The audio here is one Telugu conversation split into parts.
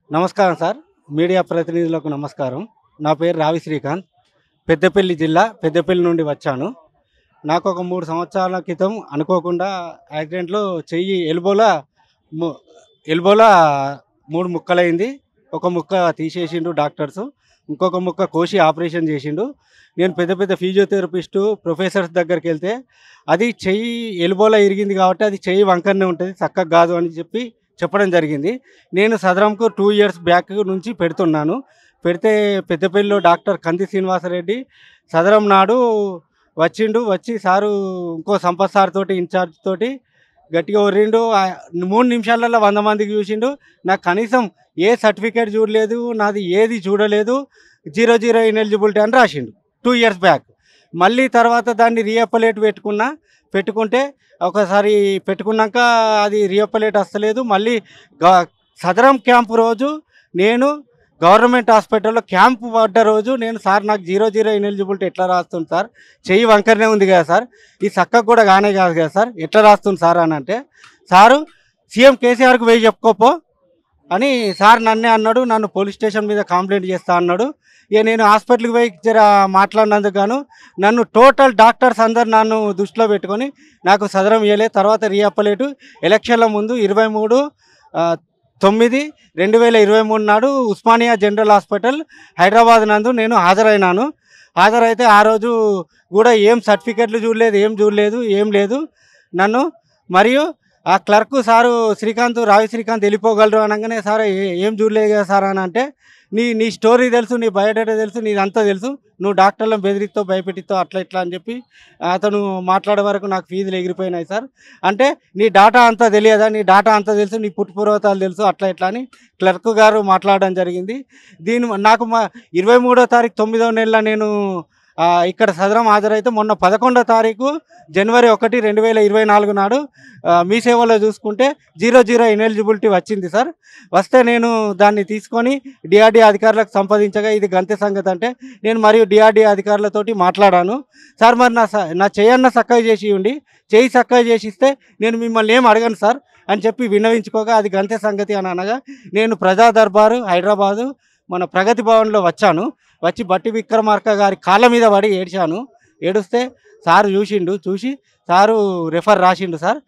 నమస్కారం సార్. మీడియా ప్రతినిధులకు నమస్కారం. నా పేరు రావి శ్రీకాంత్. పెద్దపల్లి జిల్లా పెద్దపల్లి నుండి వచ్చాను. నాకు ఒక 3 సంవత్సరాల క్రితం అనుకోకుండా యాక్సిడెంట్‌లో చెయ్యి ము ఎల్బోలా 3 ముక్కలైంది. ఒక ముక్క తీసేసిండు డాక్టర్సు. ఇంకొక ముక్క కోసి ఆపరేషన్ చేసిండు. నేను పెద్ద పెద్ద ఫిజియోథెరపిస్టు, ప్రొఫెసర్స్ దగ్గరికెళ్తే అది చెయ్యి ఎల్బోలా ఇరిగింది కాబట్టి అది చెయ్యి వంకరనే ఉంటది, చక్కగా కాదు అని చెప్పడం జరిగింది. నేను సదరంకు 2 ఇయర్స్ బ్యాక్ నుంచి పెడుతున్నాను. పెడితే పెద్దపల్లిలో డాక్టర్ కంది శ్రీనివాసరెడ్డి సదరం నాడు వచ్చిండు. వచ్చి సారు ఇంకో సంపత్ సార్ తోటి ఇన్ఛార్జ్ తోటి గట్టిగా ఒర్రిండు. 3 నిమిషాలలో 100 మందికి చూసిండు. నాకు కనీసం ఏ సర్టిఫికేట్ చూడలేదు, నాది ఏది చూడలేదు. 00 ఇనెలిజిబిలిటీ అని రాసిండు 2 ఇయర్స్ బ్యాక్. మళ్ళీ తర్వాత దాన్ని రీఅప్పలేట్ పెట్టుకుంటే ఒకసారి పెట్టుకున్నాక అది రీఅప్పలేట్ వస్తలేదు. మళ్ళీ సదరం క్యాంపు రోజు నేను గవర్నమెంట్ హాస్పిటల్లో క్యాంపు పడ్డ రోజు నేను సార్ నాకు 00 ఇనెలిజిబిలిటీ ఎట్లా రాస్తుంది సార్, చెయ్యి వంకరనే ఉంది కదా సార్, ఈ చక్కగా కూడా కానే కాదు కదా సార్, ఎట్లా రాస్తుంది సార్ అని అంటే సారు సీఎం కేసీఆర్కి పోయి చెప్పుకోపో అని సార్ నన్నే అన్నాడు. నన్ను పోలీస్ స్టేషన్ మీద కంప్లైంట్ చేస్తా అన్నాడు. ఇక నేను హాస్పిటల్కి పోయి మాట్లాడినందుకు గాను నన్ను టోటల్ డాక్టర్స్ అందరు నన్ను దృష్టిలో పెట్టుకొని నాకు సదరం ఇవ్వలే. తర్వాత రీఅప్పలేటు ఎలక్షన్ల ముందు 23/9/2023 నాడు ఉస్మానియా జనరల్ హాస్పిటల్ హైదరాబాద్ నందు నేను హాజరైనాను. హాజరైతే ఆ రోజు కూడా ఏం సర్టిఫికెట్లు చూడలేదు, ఏం లేదు నన్ను. మరియు ఆ క్లర్క్ సారు రావి శ్రీకాంత్ వెళ్ళిపోగలరు అనగానే సార్ ఏం చూడలేదు కదా సార్ అని అంటే నీ స్టోరీ తెలుసు, నీ బయోడేటా తెలుసు, నీదంతా తెలుసు, నువ్వు డాక్టర్లను బెదిరిస్తావు, భయపెట్టిస్తావు, అట్లా ఇట్లా అని చెప్పి అతను మాట్లాడే వరకు నాకు ఫీజులు ఎగిరిపోయినాయి సార్. అంటే నీ డాటా అంతా తెలియదా, నీ డాటా అంతా తెలుసు, నీ పుట్టుపూర్వతాలు తెలుసు, అట్లా ఇట్లా అని క్లర్క్ గారు మాట్లాడడం జరిగింది. నాకు 23వ తారీఖు 9వ నెల నేను ఇక్కడ సదరం హాజరైతే మొన్న 11వ తారీఖు జనవరి 1, 2024 నాడు మీ సేవలో చూసుకుంటే 00 ఇనెలిజిబిలిటీ వచ్చింది సార్. వస్తే నేను దాన్ని తీసుకొని డిఆర్డీ అధికారులకు సంపాదించగా ఇది గంతే సంగతి అంటే నేను మరియు డిఆర్డీ అధికారులతోటి మాట్లాడాను. సార్ మరి నా చెయ్యన్న చక్కగా చేసి ఉండి చెయ్యి చక్కగా చేసిస్తే నేను మిమ్మల్ని ఏం అడగను సార్ అని చెప్పి విన్నవించుకోగా అది గంతే సంగతి అని అనగా నేను ప్రజా దర్బారు హైదరాబాదు మన ప్రగతి భవన్లో వచ్చాను. వచ్చి బట్టి విక్రమార్క గారి కాళ్ళ మీద పడి ఏడుస్తే సారు చూసి సారు రెఫర్ రాసిండు సార్.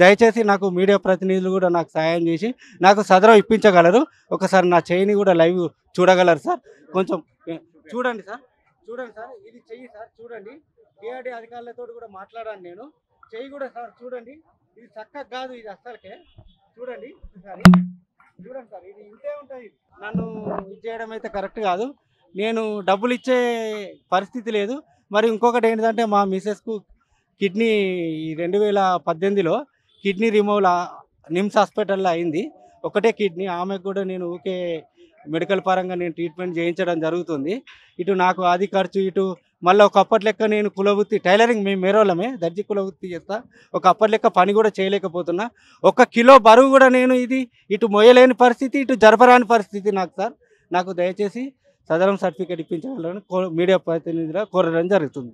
దయచేసి నాకు మీడియా ప్రతినిధులు కూడా నాకు సహాయం చేసి నాకు సదరం ఇప్పించగలరు. ఒకసారి నా చెయ్యిని కూడా లైవ్ చూడగలరు సార్. కొంచెం చూడండి సార్, ఇది చెయ్యి సార్, చూడండి. డిఆర్డీ అధికారులతో కూడా మాట్లాడాను నేను. చెయ్యి కూడా సార్ చూడండి, ఇది చక్కగా కాదు, ఇది అస్సలకే చూడండి సార్, ఇది ఇంతే ఉంటుంది. నన్ను ఇది చేయడం అయితే కరెక్ట్ కాదు. నేను డబ్బులు ఇచ్చే పరిస్థితి లేదు. మరి ఇంకొకటి ఏంటంటే మా మిసెస్కు కిడ్నీ 2018లో కిడ్నీ రిమూవల్ నిమ్స్ హాస్పిటల్లో అయింది. ఒకటే కిడ్నీ. ఆమెకు కూడా నేను ఊకే మెడికల్ పరంగా నేను ట్రీట్మెంట్ చేయించడం జరుగుతుంది. ఇటు నాకు అది ఖర్చు, ఇటు మళ్ళీ ఒక అప్పటి లెక్క నేను కులవృత్తి టైలరింగ్, మేము మేరోళ్ళమే దర్జీ కులవృత్తి చేస్తా. ఒక అప్పటి లెక్క పని కూడా చేయలేకపోతున్నా. 1 కిలో బరువు కూడా నేను ఇటు మోయలేని పరిస్థితి, ఇటు జరపరాని పరిస్థితి నాకు సార్. నాకు దయచేసి సదరం సర్టిఫికేట్ ఇప్పించగలరని మీడియా ప్రతినిధిగా కోరడం జరుగుతుంది.